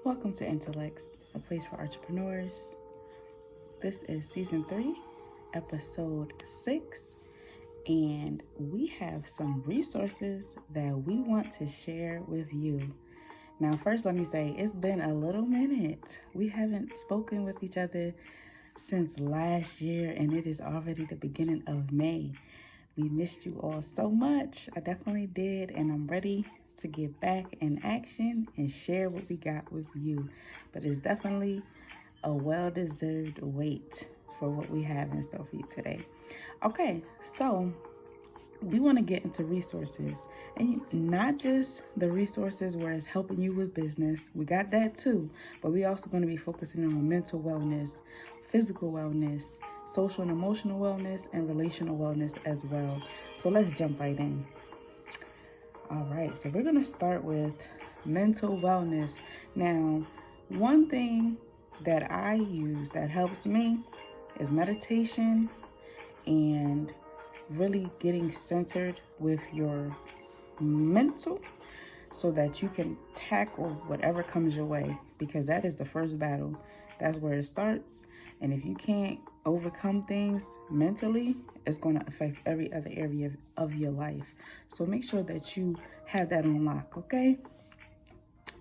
Welcome to Intelexx, a place for entrepreneurs. This is season 3, episode 6, and we have some resources that we want to share with you. Now, first, let me say it's been a little minute. We haven't spoken with each other since last year, and it is already the beginning of May. We missed you all so much. I definitely did, and I'm ready to get back in action and share what we got with you. But it's definitely a well-deserved wait for what we have in store for you today. Okay, so we want to get into resources, and not just the resources where it's helping you with business. We got that too, but we also going to be focusing on mental wellness, physical wellness, social and emotional wellness, and relational wellness as well. So let's jump right in. All right, so we're going to start with mental wellness. Now, one thing that I use that helps me is meditation and really getting centered with your mental so that you can tackle whatever comes your way, because that is the first battle. That's where it starts. And if you can't overcome things mentally, it's going to affect every other area of your life. So make sure that you have that on lock, okay?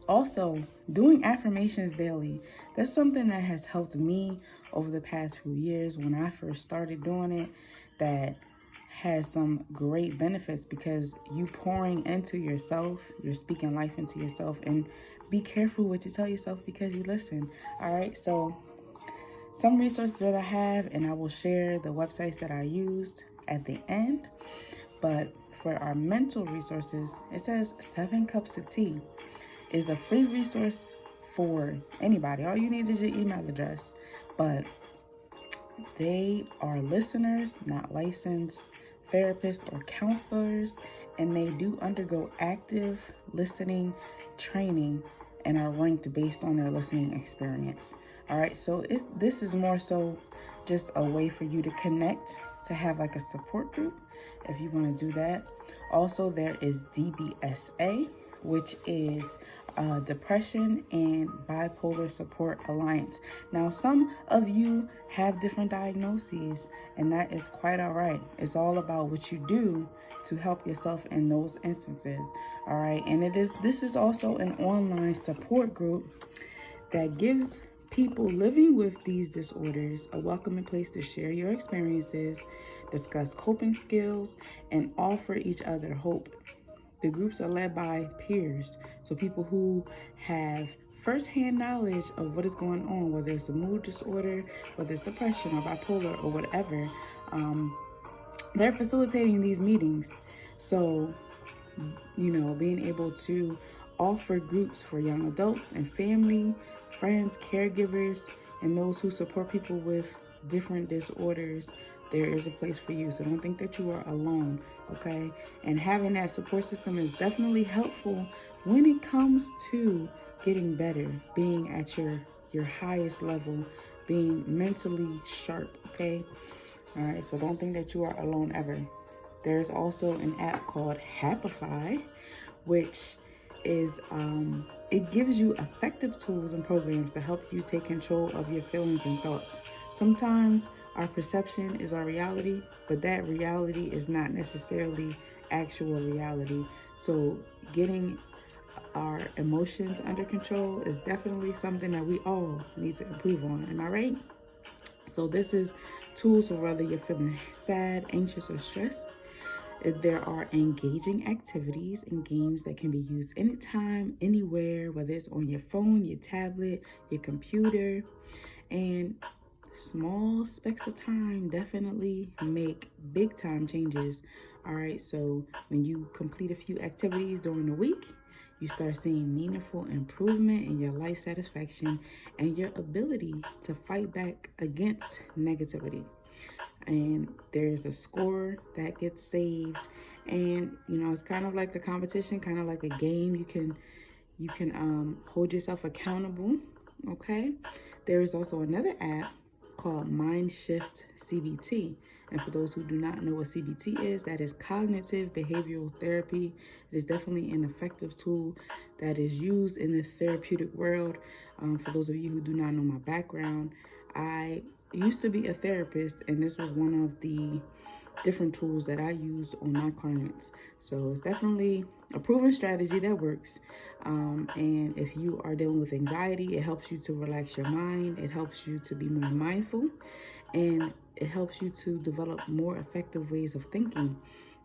Also, doing affirmations daily. That's something that has helped me over the past few years. When I first started doing it, that has some great benefits, because you pouring into yourself, you're speaking life into yourself, and be careful what you tell yourself because you listen. All right, so some resources that I have, and I will share the websites that I used at the end. But for our mental resources, it says 7 Cups of Tea is a free resource for anybody. All you need is your email address, but they are listeners, not licensed therapists or counselors, and they do undergo active listening training and are ranked based on their listening experience. All right, so this is more so just a way for you to connect, to have like a support group if you want to do that. Also, there is DBSA, which is Depression and Bipolar Support Alliance. Now, some of you have different diagnoses, and that is quite all right. It's all about what you do to help yourself in those instances. All right, and this is also an online support group that gives people living with these disorders a welcoming place to share your experiences, discuss coping skills, and offer each other hope. The groups are led by peers, so people who have firsthand knowledge of what is going on, whether it's a mood disorder, whether it's depression or bipolar or whatever. They're facilitating these meetings. So, being able to offer groups for young adults and family, friends, caregivers, and those who support people with different disorders, there is a place for you. So don't think that you are alone, okay? And having that support system is definitely helpful when it comes to getting better, being at your highest level, being mentally sharp, okay? All right, so don't think that you are alone ever. There's also an app called Happify, which is it gives you effective tools and programs to help you take control of your feelings and thoughts. Sometimes our perception is our reality, but that reality is not necessarily actual reality. So getting our emotions under control is definitely something that we all need to improve on. Am I right? So this is tools for whether you're feeling sad, anxious, or stressed. There are engaging activities and games that can be used anytime, anywhere, whether it's on your phone, your tablet, your computer. And small specks of time definitely make big time changes. All right, so when you complete a few activities during the week, you start seeing meaningful improvement in your life satisfaction and your ability to fight back against negativity. And there's a score that gets saved, and it's kind of like a competition, kind of like a game. You can hold yourself accountable. Okay, there is also another app called Mind Shift CBT. And for those who do not know what CBT is, that is cognitive behavioral therapy. It is definitely an effective tool that is used in the therapeutic world. For those of you who do not know my background, I used to be a therapist, and this was one of the different tools that I used on my clients. So it's definitely a proven strategy that works. And if you are dealing with anxiety, it helps you to relax your mind. It helps you to be more mindful, and it helps you to develop more effective ways of thinking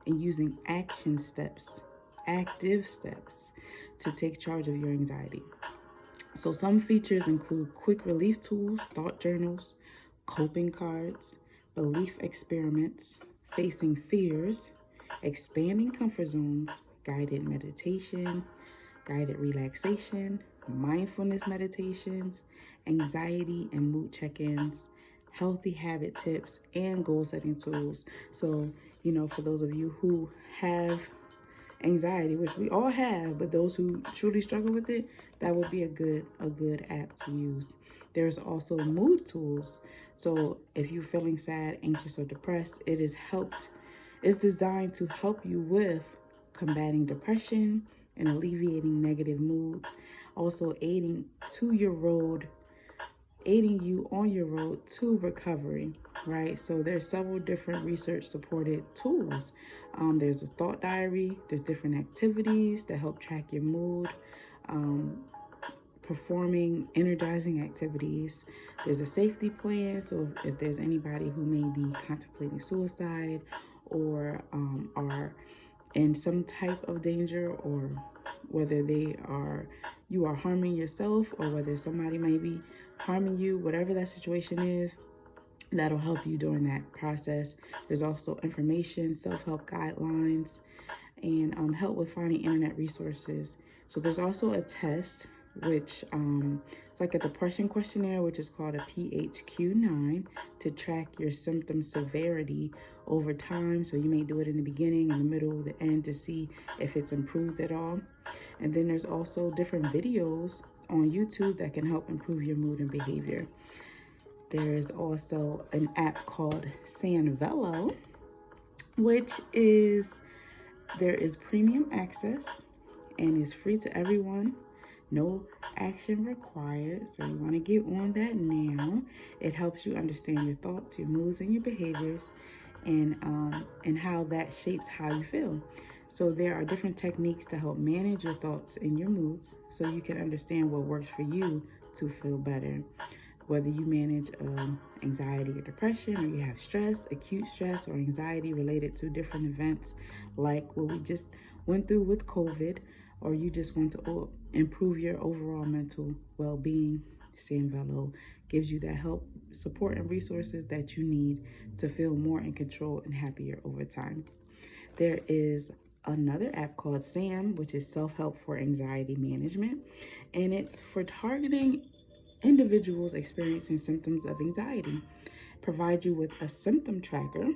and using active steps to take charge of your anxiety. So some features include quick relief tools, thought journals, coping cards, belief experiments, facing fears, expanding comfort zones, guided meditation, guided relaxation, mindfulness meditations, anxiety and mood check-ins, healthy habit tips, and goal setting tools. So, for those of you who have anxiety, which we all have, but those who truly struggle with it, that would be a good app to use. There's also mood tools. So if you're feeling sad, anxious, or depressed, it's designed to help you with combating depression and alleviating negative moods, also aiding you on your road to recovery, right? So there's several different research supported tools. There's a thought diary, there's different activities that help track your mood, performing energizing activities. There's a safety plan. So if there's anybody who may be contemplating suicide or are in some type of danger, or whether you are harming yourself, or whether somebody may be harming you, whatever that situation is, that'll help you during that process. There's also information, self-help guidelines, and help with finding internet resources. So there's also a test, which it's like a depression questionnaire, which is called a PHQ-9, to track your symptom severity over time. So you may do it in the beginning, in the middle, the end, to see if it's improved at all. And then there's also different videos on YouTube that can help improve your mood and behavior. There is also an app called Sanvello, there is premium access and is free to everyone. No action required. So you want to get on that now. It helps you understand your thoughts, your moods, and your behaviors, and how that shapes how you feel. So there are different techniques to help manage your thoughts and your moods, so you can understand what works for you to feel better. Whether you manage anxiety or depression, or you have stress, acute stress, or anxiety related to different events like what we just went through with COVID, or you just want to improve your overall mental well-being, Sanvello gives you that help, support, and resources that you need to feel more in control and happier over time. There is another app called SAM, which is self-help for anxiety management, and it's for targeting individuals experiencing symptoms of anxiety. Provide you with a symptom tracker,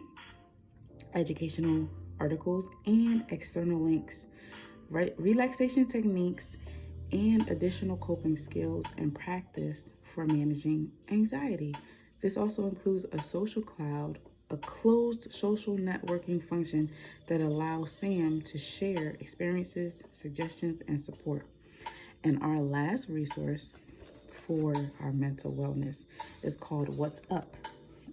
educational articles, and external links, relaxation techniques, and additional coping skills and practice for managing anxiety. This also includes a social cloud, a closed social networking function that allows Sam to share experiences, suggestions, and support. And our last resource for our mental wellness is called What's Up.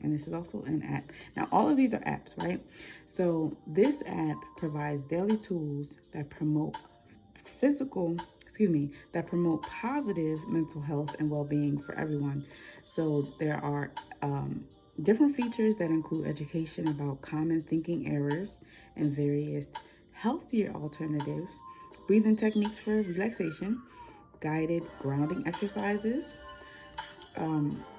And this is also an app. Now, all of these are apps, right? So this app provides daily tools that promote positive mental health and well-being for everyone. So there are different features that include education about common thinking errors and various healthier alternatives, breathing techniques for relaxation, guided grounding exercises,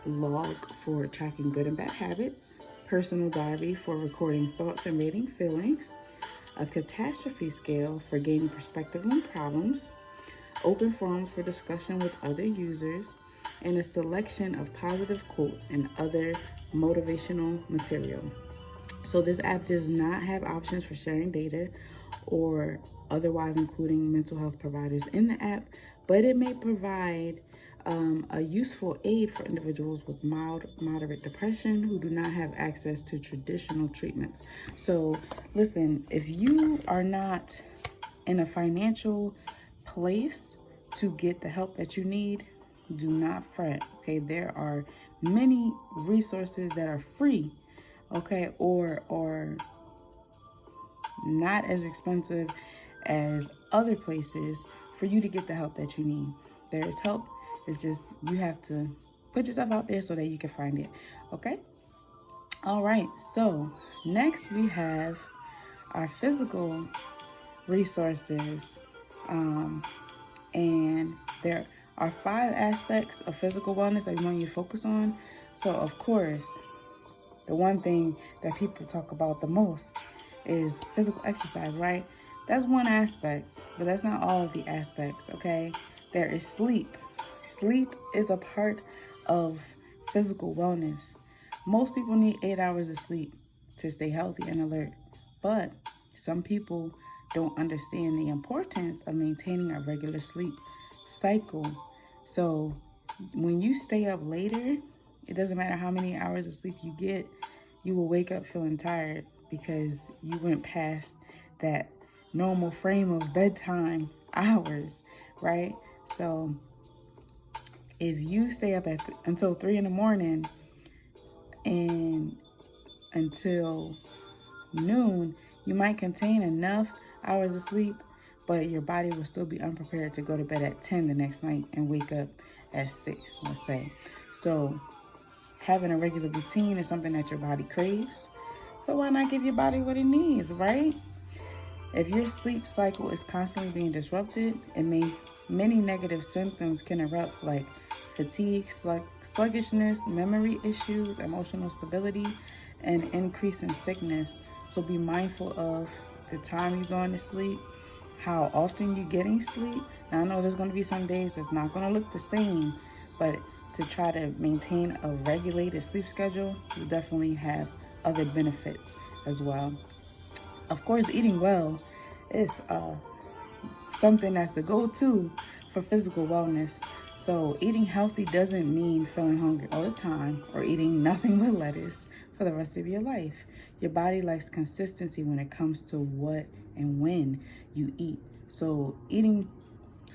log for tracking good and bad habits, personal diary for recording thoughts and rating feelings, a catastrophe scale for gaining perspective on problems, open forums for discussion with other users, and a selection of positive quotes and other motivational material. So this app does not have options for sharing data or otherwise including mental health providers in the app, but it may provide a useful aid for individuals with moderate depression who do not have access to traditional treatments. So listen, if you are not in a financial place to get the help that you need, do not fret. Okay, there are many resources that are free, okay, or not as expensive as other places for you to get the help that you need. There is help. It's just you have to put yourself out there so that you can find it. Okay? All right. So next we have our physical resources. And there are 5 aspects of physical wellness that we want you to focus on. So of course, the one thing that people talk about the most is physical exercise, right? That's one aspect, but that's not all of the aspects, okay? There is sleep. Sleep is a part of physical wellness. Most people need 8 hours of sleep to stay healthy and alert, but some people don't understand the importance of maintaining a regular sleep cycle. So when you stay up later, it doesn't matter how many hours of sleep you get, you will wake up feeling tired because you went past that normal frame of bedtime hours, right? So if you stay up until 3 in the morning and until noon, you might contain enough hours of sleep, but your body will still be unprepared to go to bed at 10 the next night and wake up at 6, let's say. So having a regular routine is something that your body craves. So why not give your body what it needs, right? If your sleep cycle is constantly being disrupted, many negative symptoms can erupt like fatigue, sluggishness, memory issues, emotional stability, and increase in sickness. So be mindful of the time you're going to sleep, how often you're getting sleep. Now I know there's going to be some days that's not going to look the same, but to try to maintain a regulated sleep schedule, you definitely have other benefits as well. Of course, eating well is something that's the go-to for physical wellness. So eating healthy doesn't mean feeling hungry all the time or eating nothing but lettuce for the rest of your life. Your body likes consistency when it comes to what and when you eat. So eating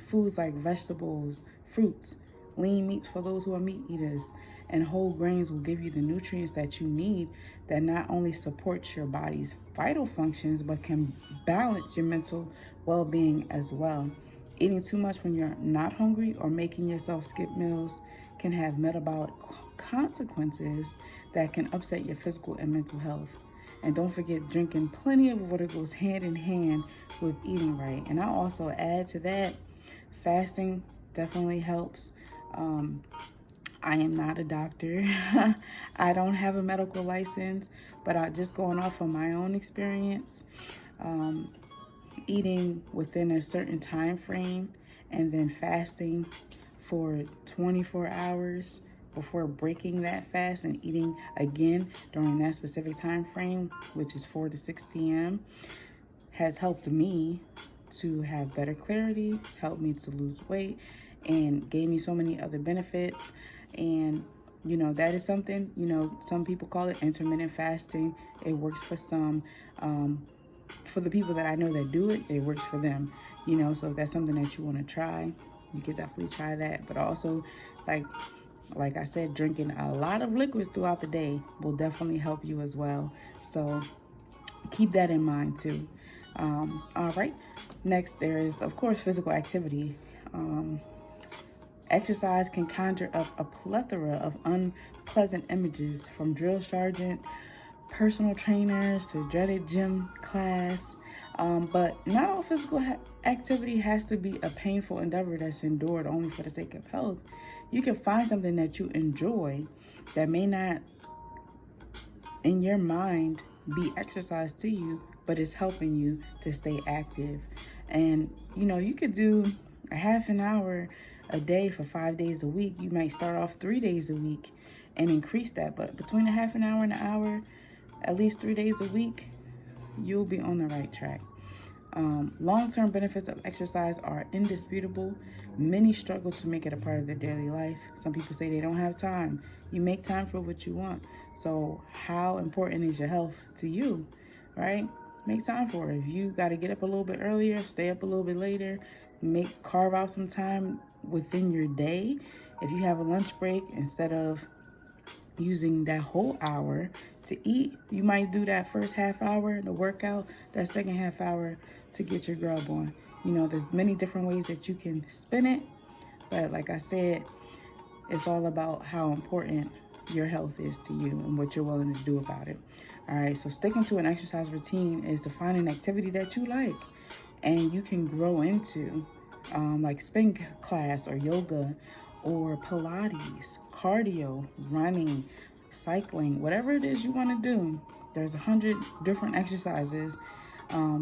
foods like vegetables, fruits, lean meats for those who are meat eaters, and whole grains will give you the nutrients that you need that not only support your body's vital functions, but can balance your mental well-being as well. Eating too much when you're not hungry or making yourself skip meals can have metabolic consequences that can upset your physical and mental health. And don't forget, drinking plenty of water goes hand in hand with eating right. And I'll also add to that, fasting definitely helps. I am not a doctor. I don't have a medical license, but just going off of my own experience, eating within a certain time frame and then fasting for 24 hours before breaking that fast and eating again during that specific time frame, which is 4 to 6 p.m., has helped me to have better clarity, helped me to lose weight, and gave me so many other benefits. And that is something, some people call it intermittent fasting. It works for some. For the people that I know that do it, it works for them. So if that's something that you want to try, you can definitely try that. But also, like I said, drinking a lot of liquids throughout the day will definitely help you as well. So keep that in mind too. All right. Next, there is, of course, physical activity. Exercise can conjure up a plethora of unpleasant images, from drill sergeant, personal trainers, to dreaded gym class. But not all physical activity has to be a painful endeavor that's endured only for the sake of health. You can find something that you enjoy that may not, in your mind, be exercise to you, but it's helping you to stay active. And, you could do a half an hour a day for 5 days a week. You might start off 3 days a week and increase that. But between a half an hour and an hour, at least 3 days a week, you'll be on the right track. Long-term benefits of exercise are indisputable. Many struggle to make it a part of their daily life. Some people say they don't have time. You make time for what you want. So how important is your health to you, right? Make time for it. If you got to get up a little bit earlier, stay up a little bit later, carve out some time within your day. If you have a lunch break, instead of using that whole hour to eat, you might do that first half hour, the workout, that second half hour to get your grub on. There's many different ways that you can spin it, but like I said, it's all about how important your health is to you and what you're willing to do about it. All right, so sticking to an exercise routine is to find an activity that you like and you can grow into, like spin class or yoga or Pilates, cardio, running, cycling, whatever it is you want to do. There's 100 different exercises,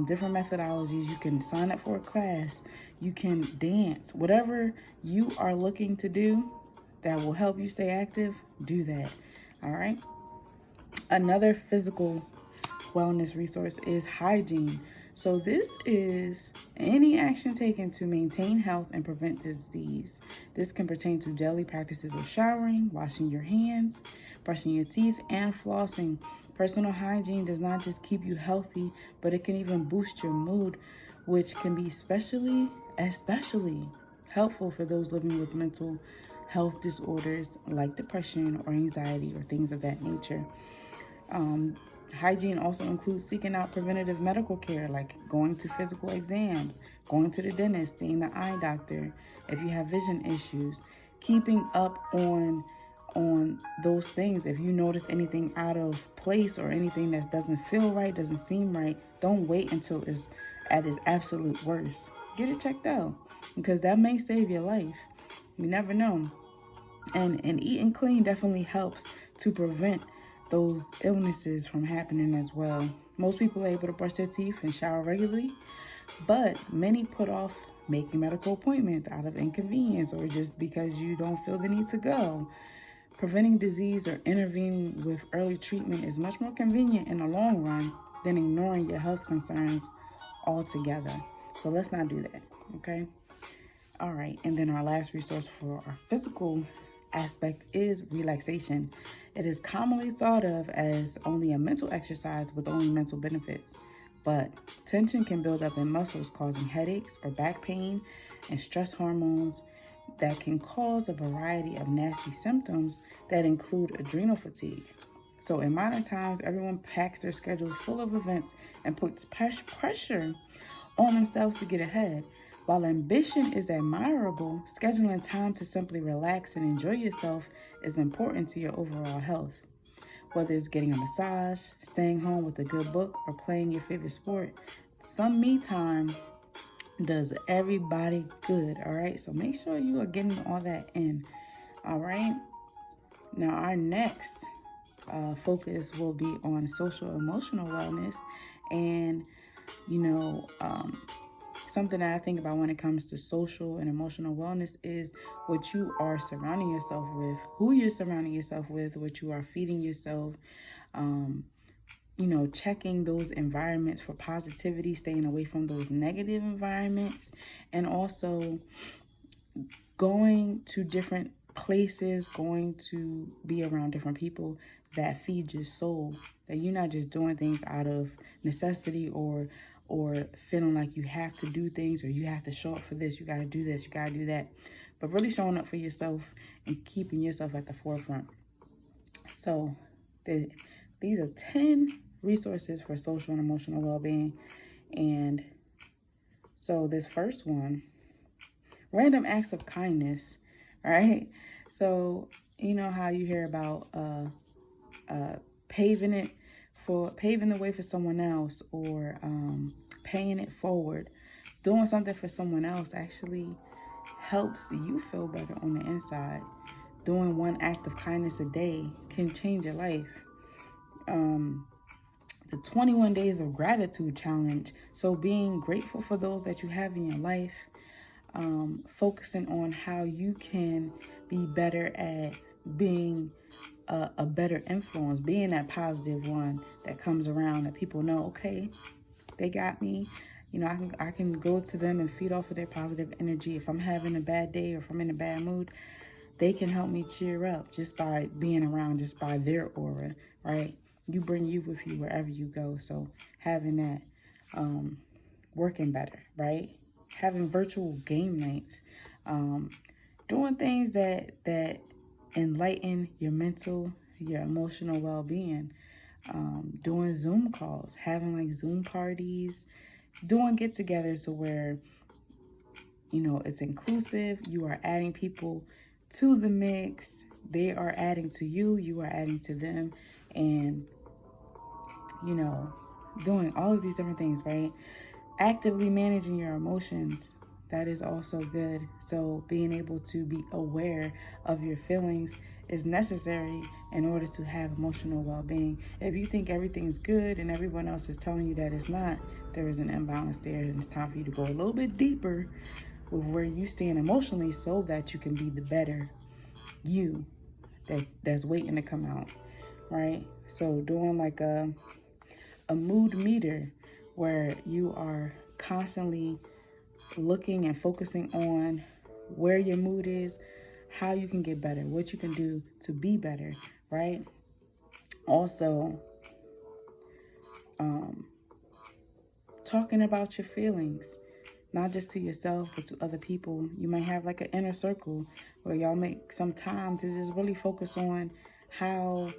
different methodologies. You can sign up for a class. You can dance. Whatever you are looking to do that will help you stay active, do that. All right. Another physical wellness resource is hygiene. So this is any action taken to maintain health and prevent disease. This can pertain to daily practices of showering, washing your hands, brushing your teeth, and flossing. Personal hygiene does not just keep you healthy, but it can even boost your mood, which can be especially helpful for those living with mental health disorders like depression or anxiety or things of that nature. Hygiene also includes seeking out preventative medical care, like going to physical exams, going to the dentist, seeing the eye doctor, if you have vision issues, keeping up on those things. If you notice anything out of place or anything that doesn't feel right, doesn't seem right, don't wait until it's at its absolute worst. Get it checked out, because that may save your life. You never know. And eating clean definitely helps to prevent those illnesses from happening as well. Most people are able to brush their teeth and shower regularly, but many put off making medical appointments out of inconvenience or just because you don't feel the need to go. Preventing disease or intervening with early treatment is much more convenient in the long run than ignoring your health concerns altogether. So let's not do that, okay? All right, and then our last resource for our physical aspect is relaxation. It is commonly thought of as only a mental exercise with only mental benefits, but tension can build up in muscles, causing headaches or back pain, and stress hormones that can cause a variety of nasty symptoms that include adrenal fatigue. So in modern times, everyone packs their schedules full of events and puts pressure on themselves to get ahead. While ambition is admirable, scheduling time to simply relax and enjoy yourself is important to your overall health. Whether it's getting a massage, staying home with a good book, or playing your favorite sport, some me time does everybody good, all right? So make sure you are getting all that in, all right? Now, our next focus will be on social emotional wellness. And, something that I think about when it comes to social and emotional wellness is what you are surrounding yourself with, who you're surrounding yourself with, what you are feeding yourself, checking those environments for positivity, staying away from those negative environments, and also going to different places, going to be around different people that feed your soul, that you're not just doing things out of necessity or feeling like you have to do things or you have to show up for this, you got to do this, you got to do that, but really showing up for yourself and keeping yourself at the forefront. So these are 10 resources for social and emotional well-being. And so this first one, random acts of kindness, right? So you know how you hear about paving the way for someone else, or paying it forward. Doing something for someone else actually helps you feel better on the inside. Doing one act of kindness a day can change your life. The 21 days of gratitude challenge. So being grateful for those that you have in your life, focusing on how you can be better at being a better influence, being that positive one that comes around, that people know, okay, they got me, I can go to them and feed off of their positive energy. If I'm having a bad day or if I'm in a bad mood, they can help me cheer up just by being around, just by their aura, right? You bring you with you wherever you go. So having that, working better, right? Having virtual game nights, doing things that enlighten your mental, your emotional well-being, doing Zoom calls, having like Zoom parties, doing get-togethers so where it's inclusive. You are adding people to the mix. They are adding to you. You are adding to them, and doing all of these different things, right? Actively managing your emotions, that is also good. So being able to be aware of your feelings is necessary in order to have emotional well-being. If you think everything's good and everyone else is telling you that it's not, there is an imbalance there, and it's time for you to go a little bit deeper with where you stand emotionally so that you can be the better you that's waiting to come out, right? So doing like a mood meter where you are constantly looking and focusing on where your mood is, how you can get better, what you can do to be better, right? Also, talking about your feelings, not just to yourself, but to other people. You might have like an inner circle where y'all make some time to just really focus on how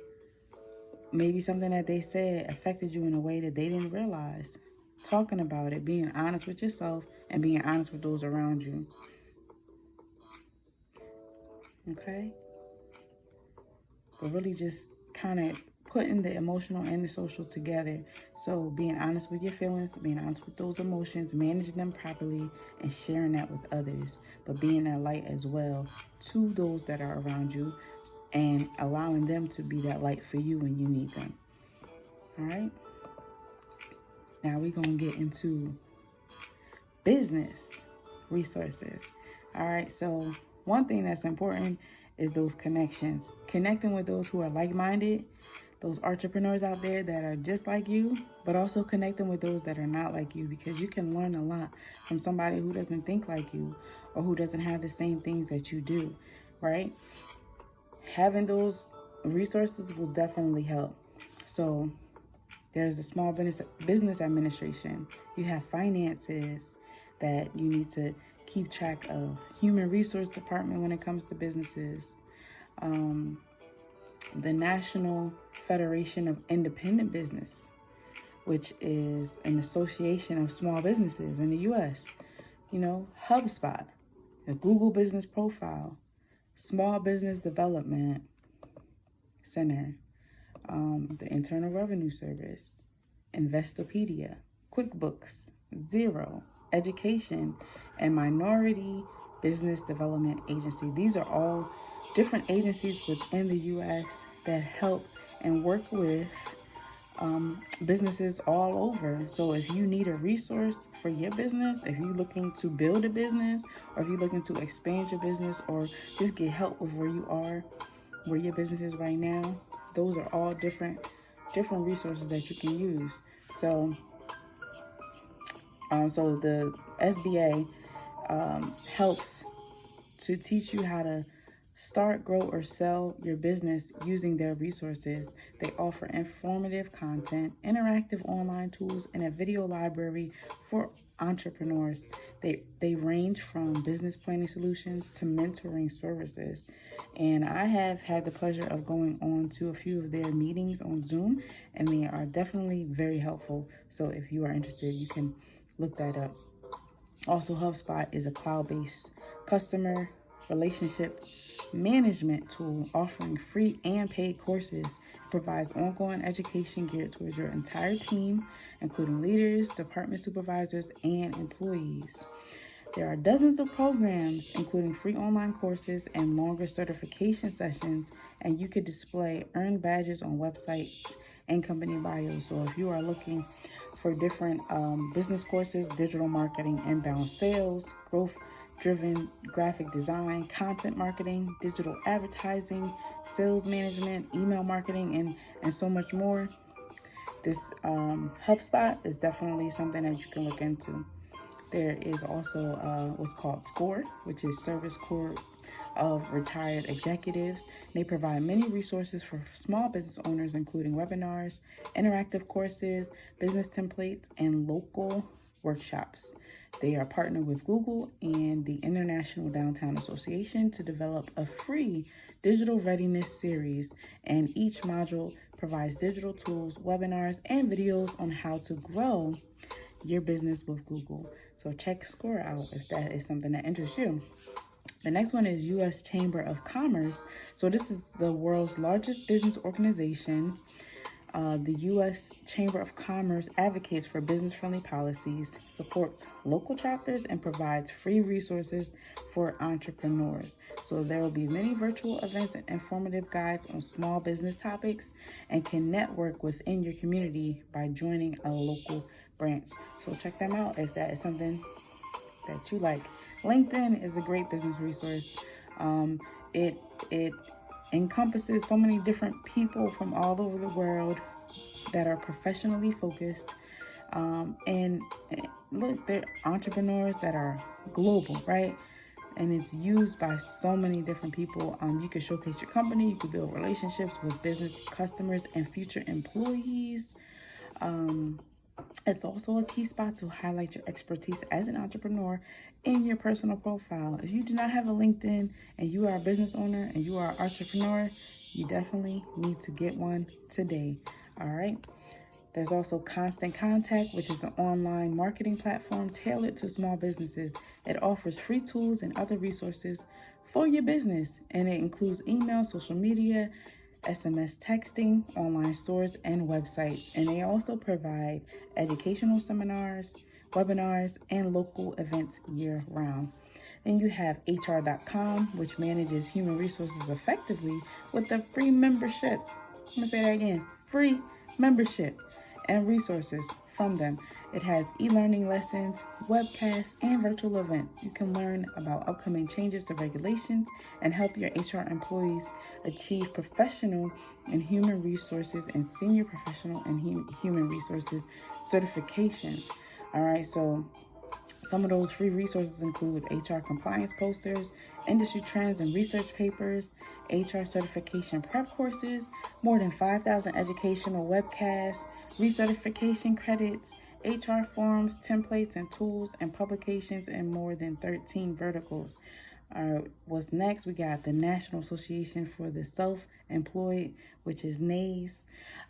maybe something that they said affected you in a way that they didn't realize. Talking about it, being honest with yourself and being honest with those around you. Okay? But really just kind of putting the emotional and the social together. So being honest with your feelings, being honest with those emotions, managing them properly, and sharing that with others. But being that light as well to those that are around you and allowing them to be that light for you when you need them. All right? Now we're going to get into business resources. All right, so one thing that's important is those connections. Connecting with those who are like-minded, those entrepreneurs out there that are just like you, but also connecting with those that are not like you, because you can learn a lot from somebody who doesn't think like you or who doesn't have the same things that you do, right? Having those resources will definitely help. So there's the Small Business Administration. You have finances that you need to keep track of. Human Resource Department when it comes to businesses. The National Federation of Independent Business, which is an association of small businesses in the U.S. HubSpot, the Google Business Profile, Small Business Development Center, the Internal Revenue Service, Investopedia, QuickBooks, Zero, Education, and Minority Business Development Agency. These are all different agencies within the U.S. that help and work with businesses all over. So if you need a resource for your business, if you're looking to build a business, or if you're looking to expand your business, or just get help with where you are, where your business is right now, those are all different resources that you can use. So the SBA helps to teach you how to start, grow, or sell your business using their resources. They offer informative content, interactive online tools, and a video library for entrepreneurs. They range from business planning solutions to mentoring services. And I have had the pleasure of going on to a few of their meetings on Zoom, and they are definitely very helpful. So if you are interested, you can look that up. Also, HubSpot is a cloud-based customer relationship management tool offering free and paid courses. It provides ongoing education geared towards your entire team, including leaders, department supervisors, and employees. There are dozens of programs, including free online courses and longer certification sessions, and you could display earned badges on websites and company bios. So if you are looking for different business courses, digital marketing, inbound sales, growth-driven graphic design, content marketing, digital advertising, sales management, email marketing, and so much more, This HubSpot is definitely something that you can look into. There is also what's called SCORE, which is Service Corps of Retired Executives. They provide many resources for small business owners, including webinars, interactive courses, business templates, and local workshops. They are partnered with Google and the International Downtown Association to develop a free digital readiness series, and each module provides digital tools, webinars, and videos on how to grow your business with Google. So check SCORE out if that is something that interests you. The next one is U.S. Chamber of Commerce. So this is the world's largest business organization. The U.S. Chamber of Commerce advocates for business-friendly policies, supports local chapters, and provides free resources for entrepreneurs. So there will be many virtual events and informative guides on small business topics, and can network within your community by joining a local branch. So check them out if that is something that you like. LinkedIn is a great business resource. It encompasses so many different people from all over the world that are professionally focused. And look, they're entrepreneurs that are global, right? And it's used by so many different people. You can showcase your company. You can build relationships with business customers and future employees. It's also a key spot to highlight your expertise as an entrepreneur in your personal profile. If you do not have a LinkedIn and you are a business owner and you are an entrepreneur, you definitely need to get one today. All right. There's also Constant Contact, which is an online marketing platform tailored to small businesses. It offers free tools and other resources for your business, and it includes email, social media, SMS texting, online stores, and websites. And they also provide educational seminars, webinars, and local events year-round. Then you have HR.com, which manages human resources effectively with a free membership. I'm going to say that again, free membership and resources from them. It has e-learning lessons, webcasts, and virtual events. You can learn about upcoming changes to regulations and help your HR employees achieve professional and human resources and senior professional and human resources certifications. All right, so some of those free resources include HR compliance posters, industry trends and research papers, HR certification prep courses, more than 5,000 educational webcasts, recertification credits, HR forms, templates, and tools, and publications in more than 13 verticals. What's next? We got the National Association for the Self-Employed, which is NAES.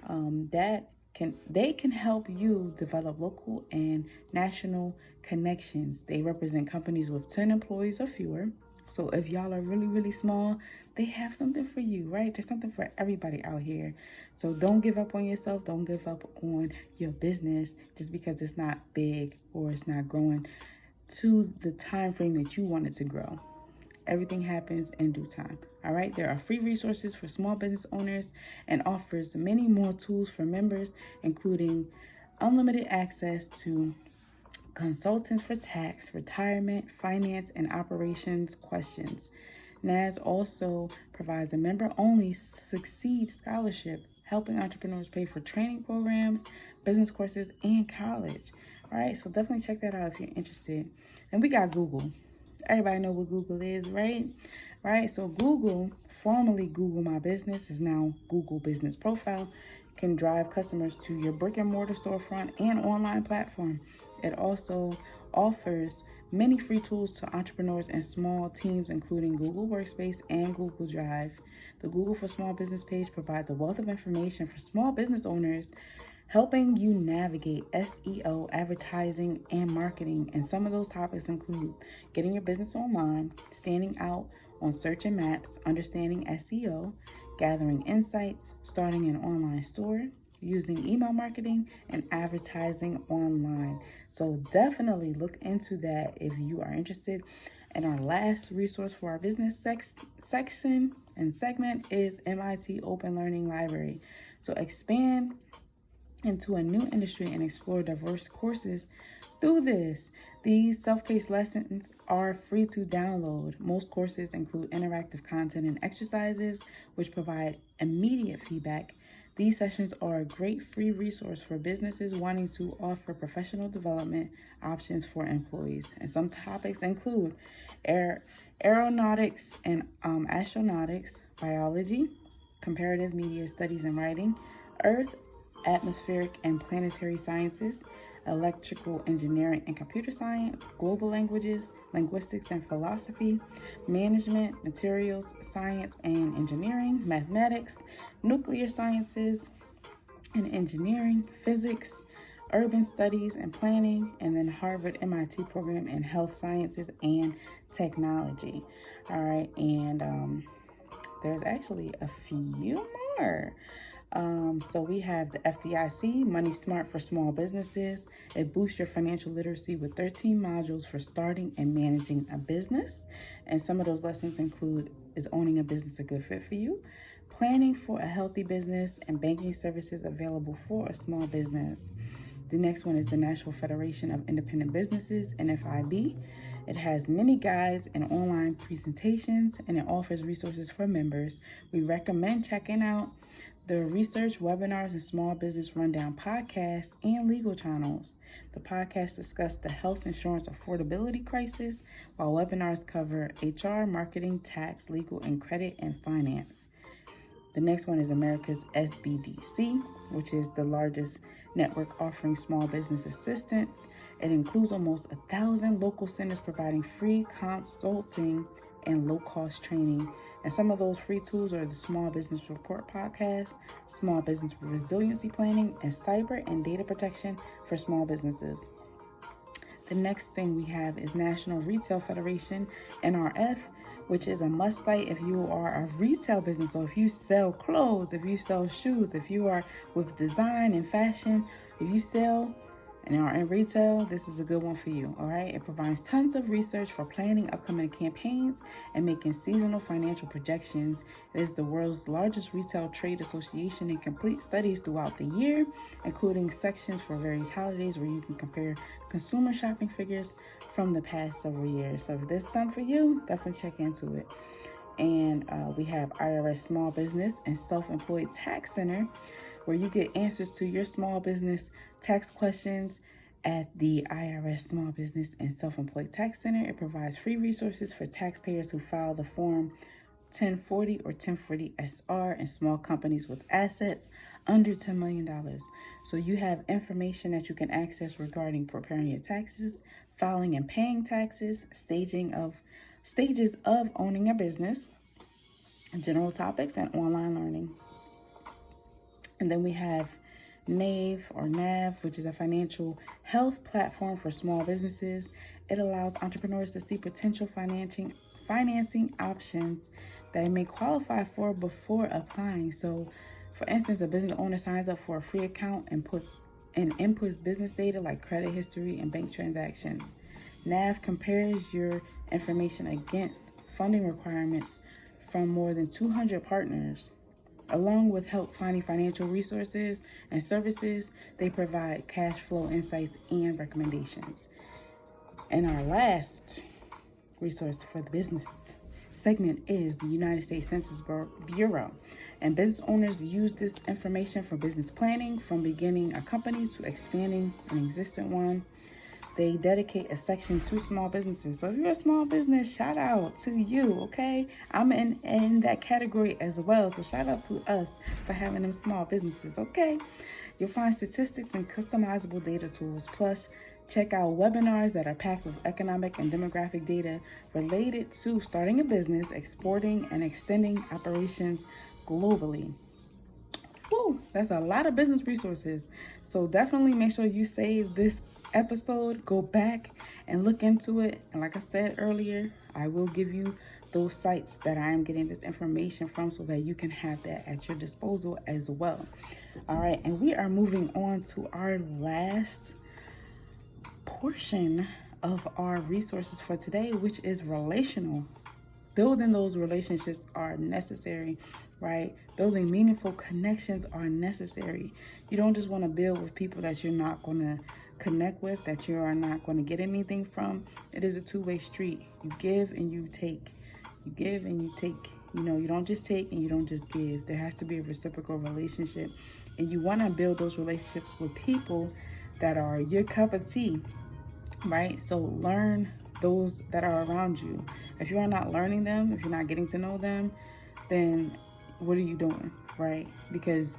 They can help you develop local and national connections. They represent companies with 10 employees or fewer. So if y'all are really, really small, they have something for you, right? There's something for everybody out here. So don't give up on yourself. Don't give up on your business just because it's not big or it's not growing to the time frame that you want it to grow. Everything happens in due time. All right. There are free resources for small business owners and offers many more tools for members, including unlimited access to consultants for tax, retirement, finance, and operations questions. NAS also provides a member-only Succeed Scholarship, helping entrepreneurs pay for training programs, business courses, and college. All right, so definitely check that out if you're interested. And we got Google. Everybody know what Google is, right? Right, so Google, formerly Google My Business, is now Google Business Profile, can drive customers to your brick and mortar storefront and online platform. It also offers many free tools to entrepreneurs and small teams, including Google Workspace and Google Drive. The Google for Small Business page provides a wealth of information for small business owners, helping you navigate SEO, advertising, and marketing. And some of those topics include getting your business online, standing out on search and maps, understanding SEO, gathering insights, starting an online store, using email marketing, and advertising online. So definitely look into that if you are interested. And our last resource for our business section and segment is MIT Open Learning Library. So expand into a new industry and explore diverse courses through this. These self-paced lessons are free to download. Most courses include interactive content and exercises, which provide immediate feedback. These sessions are a great free resource for businesses wanting to offer professional development options for employees. And some topics include aeronautics and astronautics, biology, comparative media studies and writing, earth, atmospheric and planetary sciences, electrical engineering and computer science, global languages, linguistics and philosophy, management, materials science and engineering, mathematics, nuclear sciences and engineering, physics, urban studies and planning, and then Harvard MIT program in health sciences and technology. All right, and there's actually a few more. So we have the FDIC, Money Smart for Small Businesses. It boosts your financial literacy with 13 modules for starting and managing a business. And some of those lessons include, is owning a business a good fit for you? Planning for a healthy business and banking services available for a small business. The next one is the National Federation of Independent Businesses, NFIB. It has many guides and online presentations, and it offers resources for members. We recommend checking out the research, webinars, and small business rundown podcasts and legal channels. The podcasts discuss the health insurance affordability crisis, while webinars cover HR, marketing, tax, legal, and credit and finance. The next one is America's SBDC, which is the largest network offering small business assistance. It includes almost 1,000 local centers providing free consulting and low-cost training. And some of those free tools are the Small Business Report podcast, Small Business Resiliency Planning, and Cyber and Data Protection for Small Businesses. The next thing we have is National Retail Federation, NRF, which is a must site if you are a retail business. So if you sell clothes, if you sell shoes, if you are with design and fashion, if you sell and are in retail, this is a good one for you, all right? It provides tons of research for planning upcoming campaigns and making seasonal financial projections. It is the world's largest retail trade association and complete studies throughout the year, including sections for various holidays where you can compare consumer shopping figures from the past several years. So if this is something for you, definitely check into it. And we have IRS Small Business and Self-Employed Tax Center, where you get answers to your small business tax questions at the IRS Small Business and Self-Employed Tax Center. It provides free resources for taxpayers who file the Form 1040 or 1040 SR and small companies with assets under $10 million. So you have information that you can access regarding preparing your taxes, filing and paying taxes, stages of owning a business, general topics, and online learning. And then we have NAV, which is a financial health platform for small businesses. It allows entrepreneurs to see potential financing options that they may qualify for before applying. So, for instance, a business owner signs up for a free account and inputs business data like credit history and bank transactions. NAV compares your information against funding requirements from more than 200 partners. Along with help finding financial resources and services, they provide cash flow insights and recommendations. And our last resource for the business segment is the United States Census Bureau. And business owners use this information for business planning, from beginning a company to expanding an existing one. They dedicate a section to small businesses. So if you're a small business, shout out to you, okay? I'm in that category as well. So shout out to us for having them small businesses, okay? You'll find statistics and customizable data tools. Plus, check out webinars that are packed with economic and demographic data related to starting a business, exporting, and extending operations globally. Woo, that's a lot of business resources. So definitely make sure you save this episode, go back and look into it. And like I said earlier, I will give you those sites that I am getting this information from so that you can have that at your disposal as well. All right, and we are moving on to our last portion of our resources for today, which is relational. Building those relationships are necessary, right? Building meaningful connections are necessary. You don't just want to build with people that you're not going to connect with, that you are not going to get anything from. It is a two-way street. You give and you take. You give and you take. You don't just take and you don't just give. There has to be a reciprocal relationship. And you want to build those relationships with people that are your cup of tea, right? So learn those that are around you. If you are not learning them, if you're not getting to know them, then what are you doing, right? Because,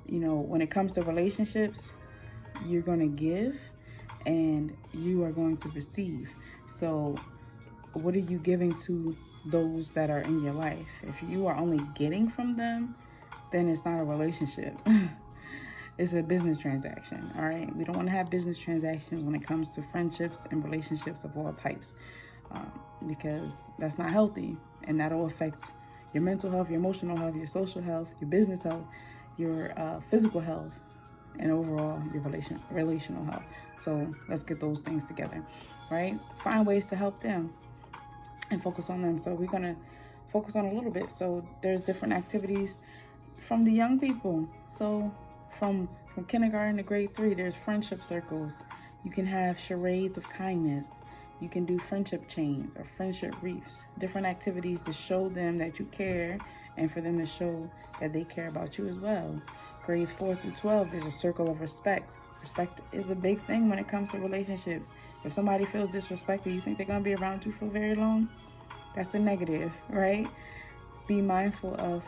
when it comes to relationships, you're going to give and you are going to receive. So what are you giving to those that are in your life? If you are only getting from them, then it's not a relationship. It's a business transaction, all right? We don't want to have business transactions when it comes to friendships and relationships of all types, because that's not healthy, and that'll affect your mental health, your emotional health, your social health, your business health, your physical health, and overall your relational health. So let's get those things together, right? Find ways to help them and focus on them. So we're going to focus on a little bit. So there's different activities from the young people. So from kindergarten to grade 3, there's friendship circles. You can have charades of kindness. You can do friendship chains or friendship reefs, different activities to show them that you care and for them to show that they care about you as well. Grades 4 through 12, there's a circle of respect. Respect is a big thing when it comes to relationships. If somebody feels disrespected, you think they're going to be around you for very long? That's a negative, right? Be mindful of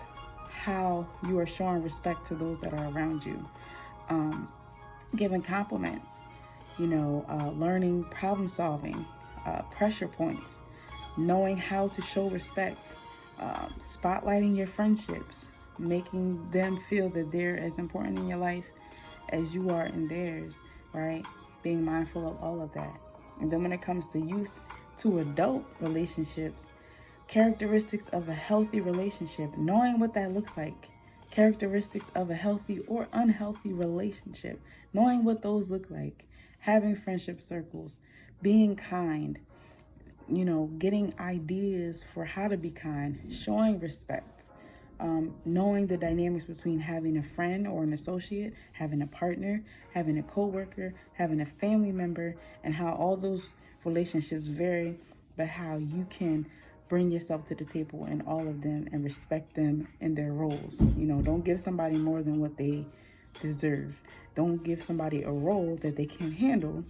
how you are showing respect to those that are around you. Giving compliments, learning problem solving, pressure points, knowing how to show respect, spotlighting your friendships, making them feel that they're as important in your life as you are in theirs, right? Being mindful of all of that. And then when it comes to youth to adult relationships, characteristics of a healthy relationship, knowing what that looks like, characteristics of a healthy or unhealthy relationship, knowing what those look like, having friendship circles, being kind, getting ideas for how to be kind, showing respect, knowing the dynamics between having a friend or an associate, having a partner, having a coworker, having a family member, and how all those relationships vary, but how you can bring yourself to the table in all of them and respect them in their roles. Don't give somebody more than what they deserve. Don't give somebody a role that they can't handle.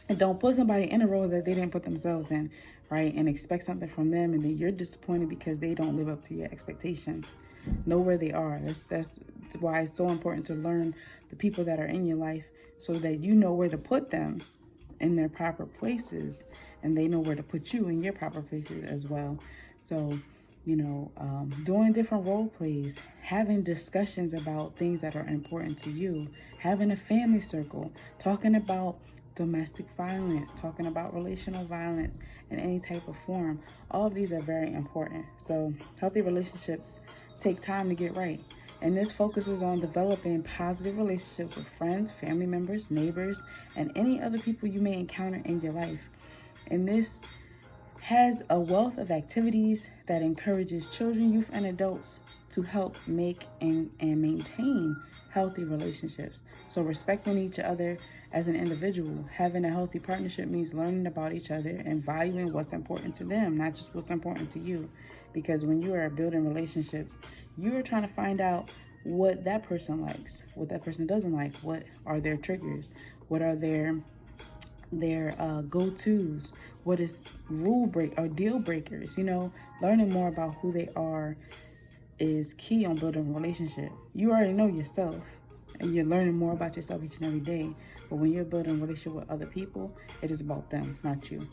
And don't put somebody in a role that they didn't put themselves in, right? And expect something from them, and then you're disappointed because they don't live up to your expectations. Know where they are. That's why it's so important to learn the people that are in your life so that you know where to put them in their proper places, and they know where to put you in your proper places as well. So, doing different role plays, having discussions about things that are important to you, having a family circle, talking about domestic violence, talking about relational violence in any type of form. All of these are very important. So healthy relationships take time to get right. And this focuses on developing positive relationships with friends, family members, neighbors, and any other people you may encounter in your life. And this has a wealth of activities that encourages children, youth, and adults to help make and maintain healthy relationships. So respecting each other as an individual, having a healthy partnership means learning about each other and valuing what's important to them, not just what's important to you. Because when you are building relationships, you are trying to find out what that person likes, what that person doesn't like, what are their triggers, what are their go-tos, what is rule break or deal breakers. Learning more about who they are is key on building a relationship. You already know yourself, and you're learning more about yourself each and every day. But when you're building a relationship with other people, it is about them, not you.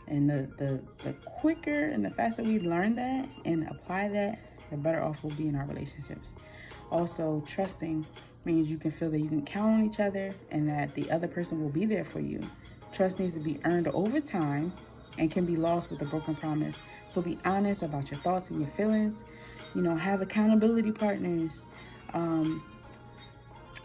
And the quicker and the faster we learn that and apply that, the better off we'll be in our relationships. Also, trusting means you can feel that you can count on each other and that the other person will be there for you. Trust needs to be earned over time and can be lost with a broken promise. So be honest about your thoughts and your feelings. Have accountability partners.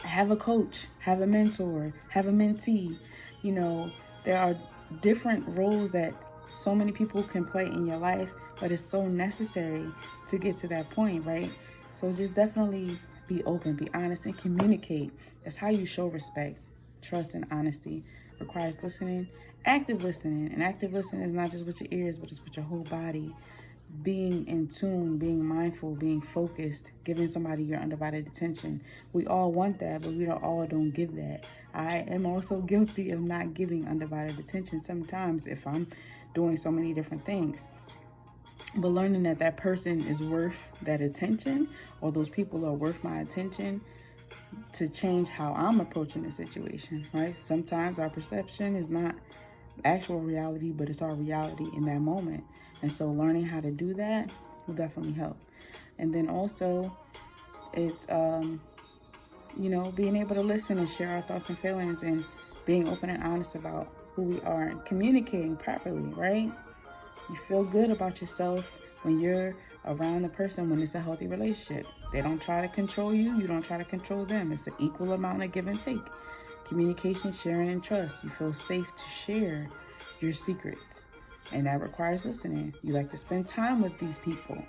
Have a coach, have a mentor, have a mentee. There are different roles that so many people can play in your life, but it's so necessary to get to that point, right? So just definitely be open, be honest, and communicate. That's how you show respect. Trust and honesty requires listening, active listening. And active listening is not just with your ears, but it's with your whole body. being in tune, being mindful, being focused, giving somebody your undivided attention. We all want that, but we don't give that. I am also guilty of not giving undivided attention sometimes if I'm doing so many different things. But learning that that person is worth that attention, or those people are worth my attention, to change how I'm approaching the situation, right? Sometimes our perception is not actual reality, but it's our reality in that moment. And so learning how to do that will definitely help. And then also it's, being able to listen and share our thoughts and feelings, and being open and honest about who we are and communicating properly, right? You feel good about yourself when you're around the person, when it's a healthy relationship. They don't try to control you. You don't try to control them. It's an equal amount of give and take. Communication, sharing, and trust. You feel safe to share your secrets. And that requires listening. You like to spend time with these people.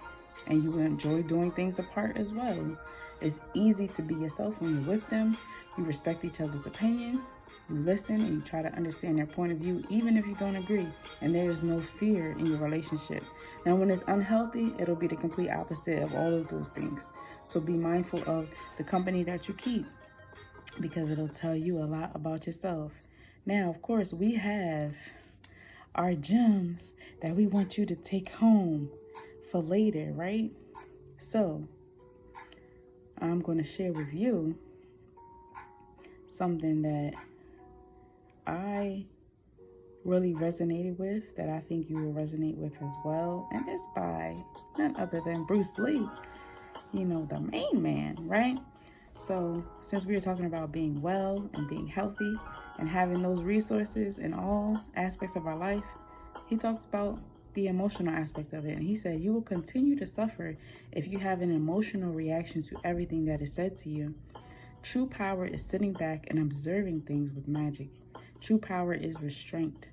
And you enjoy doing things apart as well. It's easy to be yourself when you're with them. You respect each other's opinion. You listen and you try to understand their point of view, even if you don't agree. And there is no fear in your relationship. Now, when it's unhealthy, it'll be the complete opposite of all of those things. So be mindful of the company that you keep, because it'll tell you a lot about yourself. Now, of course, we have our gems that we want you to take home for later, right? So I'm going to share with you something that I really resonated with, that I think you will resonate with as well. And it's by none other than Bruce Lee, the main man, right? So since we were talking about being well and being healthy and having those resources in all aspects of our life, he talks about the emotional aspect of it. And he said, you will continue to suffer if you have an emotional reaction to everything that is said to you. True power is sitting back and observing things with magic. True power is restraint.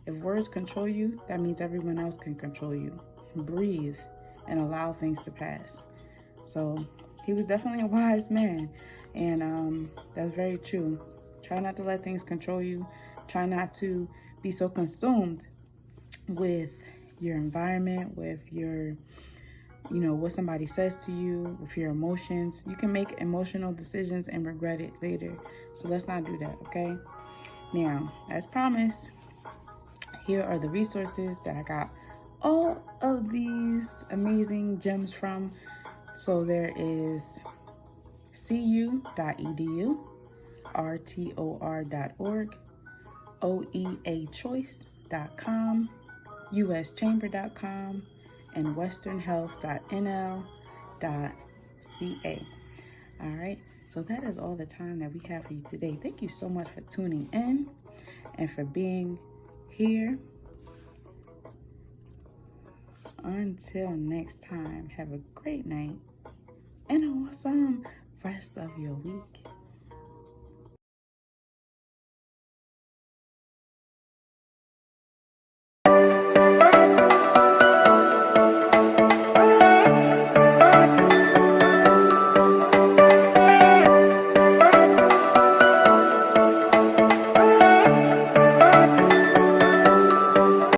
If words control you, that means everyone else can control you. Breathe and allow things to pass. So he was definitely a wise man. And that's very true. Try not to let things control you. Try not to be so consumed with your environment, with your, what somebody says to you, with your emotions. You can make emotional decisions and regret it later. So let's not do that, okay? Now, as promised, here are the resources that I got all of these amazing gems from. So there is cu.edu, rtor.org, oeachoice.com, uschamber.com, and westernhealth.nl.ca. All right, so that is all the time that we have for you today. Thank you so much for tuning in and for being here. Until next time, have a great night and an awesome rest of your week.